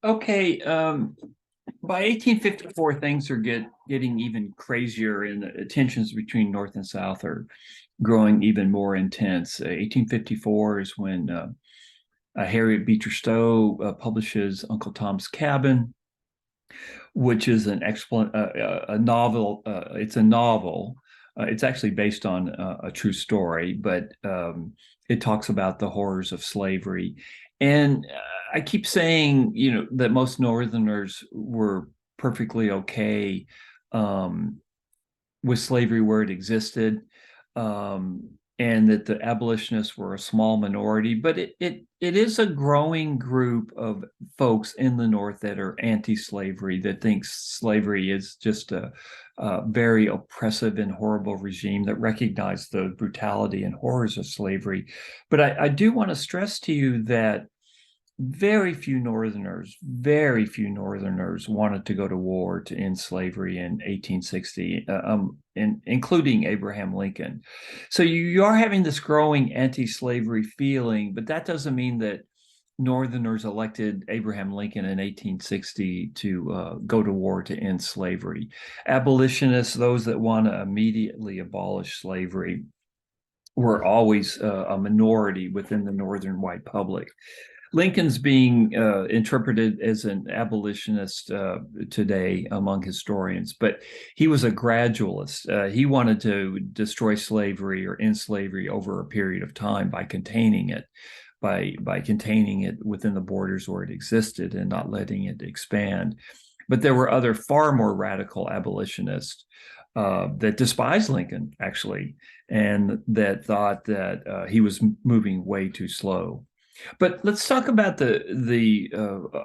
Okay, by 1854, things are getting even crazier, and the tensions between North and South are growing even more intense. 1854 is when Harriet Beecher Stowe publishes Uncle Tom's Cabin, which is a novel. It's a novel. It's actually based on a true story, but it talks about the horrors of slavery. And I keep saying, that most Northerners were perfectly okay um, with slavery where it existed, um, and that the abolitionists were a small minority. But it is a growing group of folks in the North that are anti-slavery, that thinks slavery is just a very oppressive and horrible regime, that recognize the brutality and horrors of slavery. But I do want to stress to you that very few Northerners wanted to go to war to end slavery in 1860, including Abraham Lincoln. So you are having this growing anti-slavery feeling, but that doesn't mean that Northerners elected Abraham Lincoln in 1860 to go to war to end slavery. Abolitionists, those that want to immediately abolish slavery, were always a minority within the Northern white public. Lincoln's being interpreted as an abolitionist today among historians, but he was a gradualist. He wanted to destroy slavery or end slavery over a period of time by containing it, by containing it within the borders where it existed and not letting it expand. But there were other far more radical abolitionists that despised Lincoln, actually, and that thought that he was moving way too slow. But let's talk about the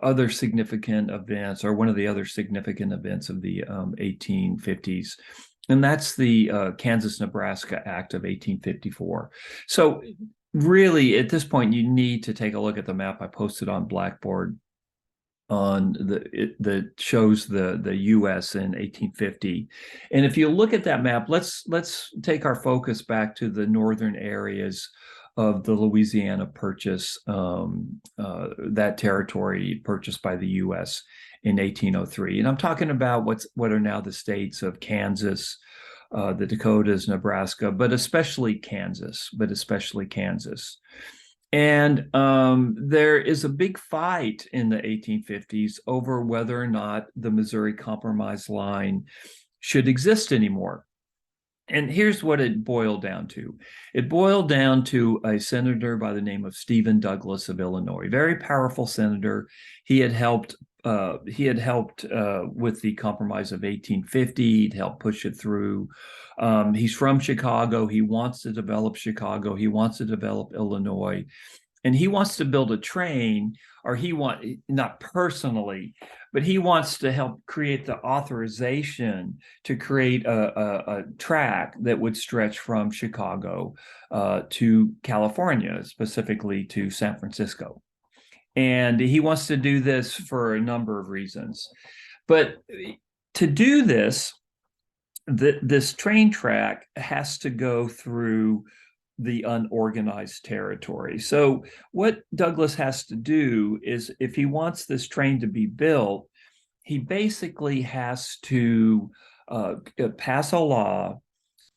other significant events, or one of the other significant events of the 1850s, and that's the Kansas-Nebraska Act of 1854. So really, at this point, you need to take a look at the map I posted on Blackboard that shows the U.S. in 1850. And if you look at that map, let's take our focus back to the northern areas of the Louisiana Purchase, that territory purchased by the U.S. in 1803. And I'm talking about what are now the states of Kansas, the Dakotas, Nebraska, but especially Kansas. And there is a big fight in the 1850s over whether or not the Missouri Compromise line should exist anymore. And here's what it boiled down to. It boiled down to a senator by the name of Stephen Douglas of Illinois, very powerful senator. He had helped with the Compromise of 1850. He'd helped push it through. He's from Chicago. He wants to develop Chicago. He wants to develop Illinois. And he wants to build a train, or not personally, but he wants to help create the authorization to create a track that would stretch from Chicago to California, specifically to San Francisco. And he wants to do this for a number of reasons. But to do this, this train track has to go through the unorganized territory. So what Douglas has to do is, if he wants this train to be built, he basically has to pass a law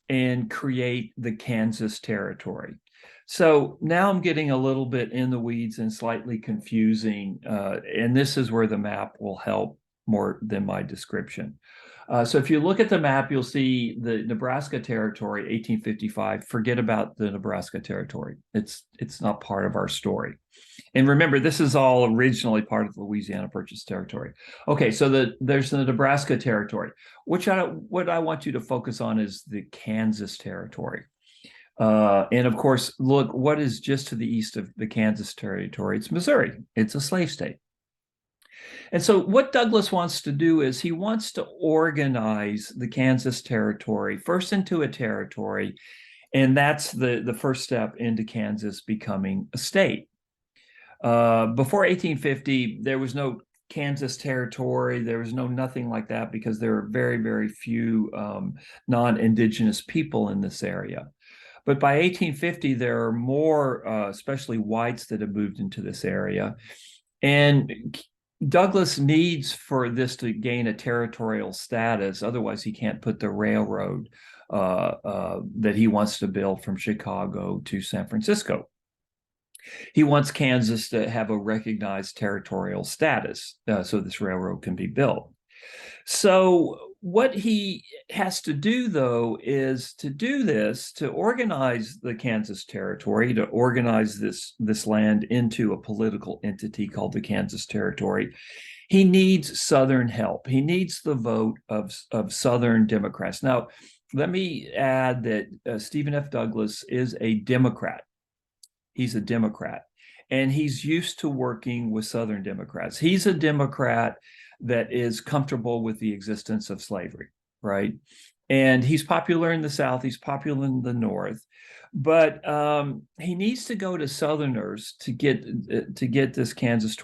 and create the Kansas Territory. So now I'm getting a little bit in the weeds and slightly confusing, and this is where the map will help more than my description. So if you look at the map, you'll see the Nebraska Territory, 1855. Forget about the Nebraska Territory. It's not part of our story. And remember, this is all originally part of the Louisiana Purchase Territory. Okay, so there's the Nebraska Territory. What I want you to focus on is the Kansas Territory. And of course, look, what is just to the east of the Kansas Territory? It's Missouri. It's a slave state. And so what Douglas wants to do is he wants to organize the Kansas Territory first into a territory, and that's the first step into Kansas becoming a state. Before 1850, there was no Kansas Territory. There was nothing like that, because there were very, very few non-indigenous people in this area. But by 1850, there are more, especially whites, that have moved into this area. And Douglas needs for this to gain a territorial status. Otherwise, he can't put the railroad that he wants to build from Chicago to San Francisco. He wants Kansas to have a recognized territorial status so this railroad can be built. So what he has to do, though, is to do this, to organize the Kansas Territory, to organize this land into a political entity called the Kansas Territory. He needs Southern help. He needs the vote of Southern Democrats. Now, let me add that Stephen F. Douglas is a Democrat. He's a Democrat, and he's used to working with Southern Democrats. He's a Democrat that is comfortable with the existence of slavery, right? And he's popular in the South, he's popular in the North, but he needs to go to Southerners to get this Kansas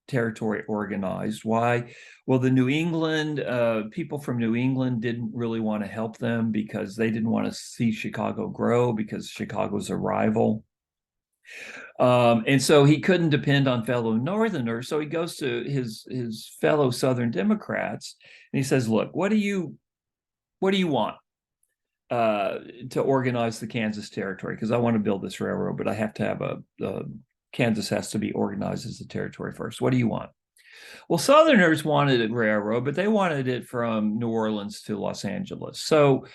territory organized. Why? Well, the New England people from New England didn't really want to help them because they didn't want to see Chicago grow because Chicago's a rival. And so he couldn't depend on fellow Northerners. So he goes to his fellow Southern Democrats and he says, "Look, what do you want to organize the Kansas Territory? Because I want to build this railroad, but I have to have Kansas has to be organized as a territory first. What do you want?" Well, Southerners wanted a railroad, but they wanted it from New Orleans to Los Angeles. So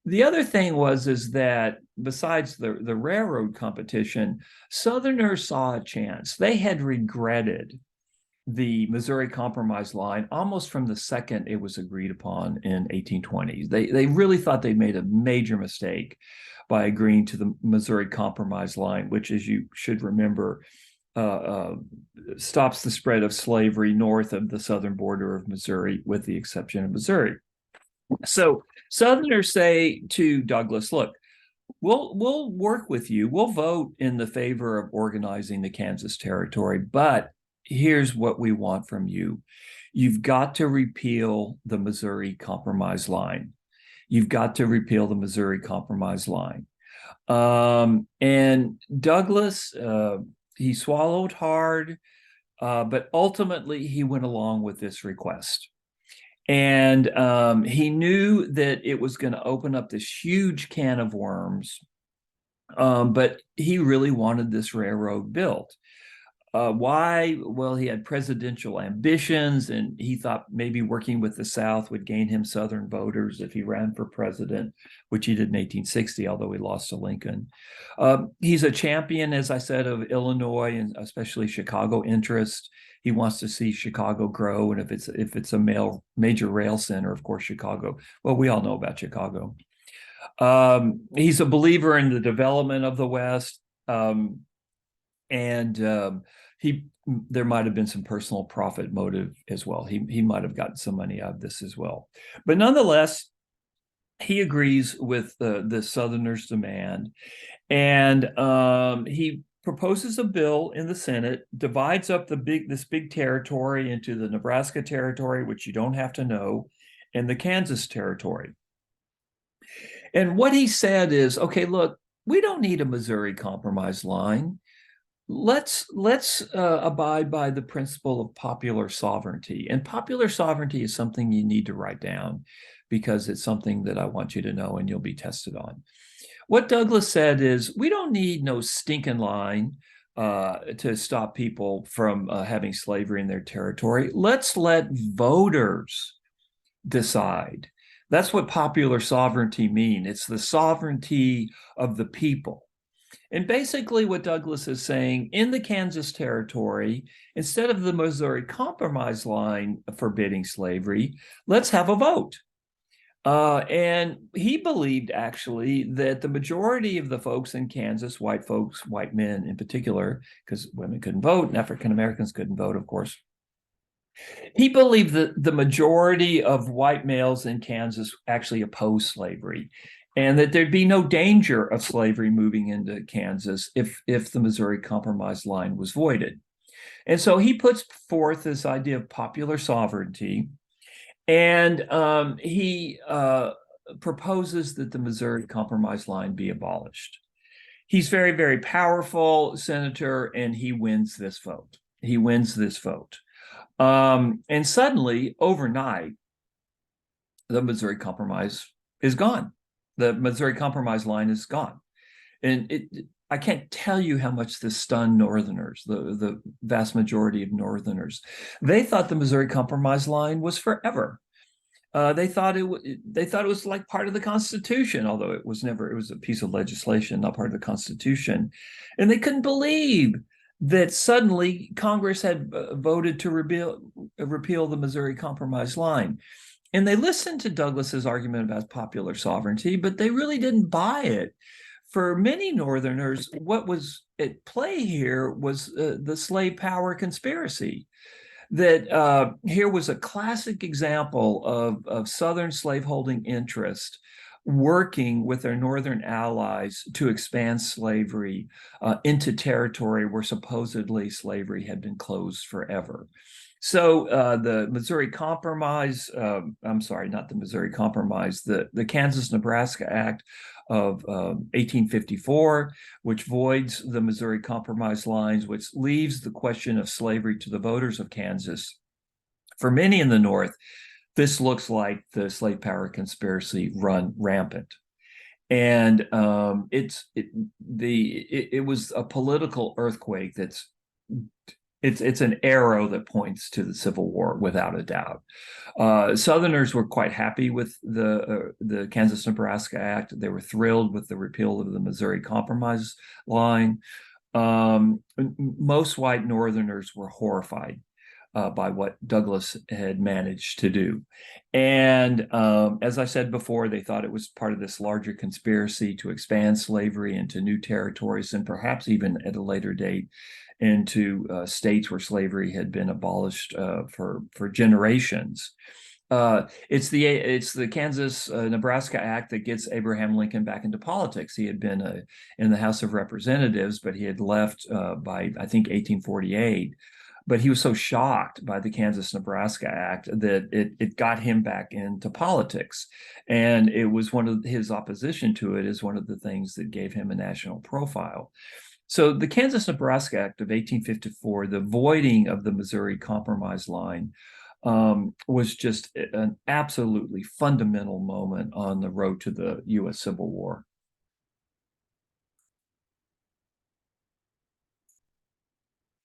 the other thing is that besides the railroad competition, Southerners saw a chance. They had regretted the Missouri Compromise line almost from the second it was agreed upon in 1820. They really thought they made a major mistake by agreeing to the Missouri Compromise line, which, as you should remember, stops the spread of slavery north of the southern border of Missouri, with the exception of Missouri. So Southerners say to Douglas, "Look, we'll work with you. We'll vote in the favor of organizing the Kansas Territory, but here's what we want from you. You've got to repeal the Missouri Compromise line. You've got to repeal the Missouri Compromise line." And Douglas, he swallowed hard, but ultimately he went along with this request. And he knew that it was going to open up this huge can of worms, but he really wanted this railroad built. Why? Well, he had presidential ambitions, and he thought maybe working with the South would gain him Southern voters if he ran for president, which he did in 1860, although he lost to Lincoln. He's a champion, as I said, of Illinois and especially Chicago interest. He wants to see Chicago grow, and if it's a major rail center, of course, Chicago. Well, we all know about Chicago. He's a believer in the development of the West. And there might have been some personal profit motive as well. He might have gotten some money out of this as well. But nonetheless, he agrees with the Southerners' demand, and he proposes a bill in the Senate, divides up this big territory into the Nebraska Territory, which you don't have to know, and the Kansas Territory. And what he said is, okay, look, we don't need a Missouri Compromise line. Let's abide by the principle of popular sovereignty. And popular sovereignty is something you need to write down because it's something that I want you to know and you'll be tested on. What Douglas said is, we don't need no stinking line to stop people from having slavery in their territory. Let's let voters decide. That's what popular sovereignty means. It's the sovereignty of the people. And basically what Douglas is saying, in the Kansas Territory, instead of the Missouri Compromise line forbidding slavery, let's have a vote. And he believed, actually, that the majority of the folks in Kansas, white folks, white men in particular, because women couldn't vote and African Americans couldn't vote, of course, he believed that the majority of white males in Kansas actually opposed slavery, and that there'd be no danger of slavery moving into Kansas if the Missouri Compromise line was voided. And so he puts forth this idea of popular sovereignty, and he proposes that the Missouri Compromise line be abolished. He's very, very powerful senator, and he wins this vote. And suddenly, overnight, the Missouri Compromise is gone. The Missouri Compromise line is gone. And I can't tell you how much this stunned Northerners, the vast majority of Northerners. They thought the Missouri Compromise line was forever. They thought it was like part of the Constitution, although it was never. It was a piece of legislation, not part of the Constitution, and they couldn't believe that suddenly Congress had voted to repeal the Missouri Compromise line. And they listened to Douglas's argument about popular sovereignty, but they really didn't buy it. For many Northerners, what was at play here was the slave power conspiracy. That here was a classic example of Southern slaveholding interest working with their Northern allies to expand slavery into territory where supposedly slavery had been closed forever. So the Missouri Compromise, I'm sorry, not the Missouri Compromise, the Kansas-Nebraska Act of 1854, which voids the Missouri Compromise lines, which leaves the question of slavery to the voters of Kansas. For many in the North, this looks like the slave power conspiracy run rampant. And it was a political earthquake that's it's an arrow that points to the Civil War without a doubt. Southerners were quite happy with the Kansas-Nebraska Act. They were thrilled with the repeal of the Missouri Compromise line. Most white Northerners were horrified by what Douglas had managed to do. And as I said before, they thought it was part of this larger conspiracy to expand slavery into new territories and perhaps even at a later date into states where slavery had been abolished for generations. It's the Kansas-Nebraska Act that gets Abraham Lincoln back into politics. He had been in the House of Representatives, but he had left by, I think, 1848. But he was so shocked by the Kansas-Nebraska Act that it got him back into politics. And it was one of his opposition to it is one of the things that gave him a national profile. So the Kansas-Nebraska Act of 1854, the voiding of the Missouri Compromise line, was just an absolutely fundamental moment on the road to the U.S. Civil War.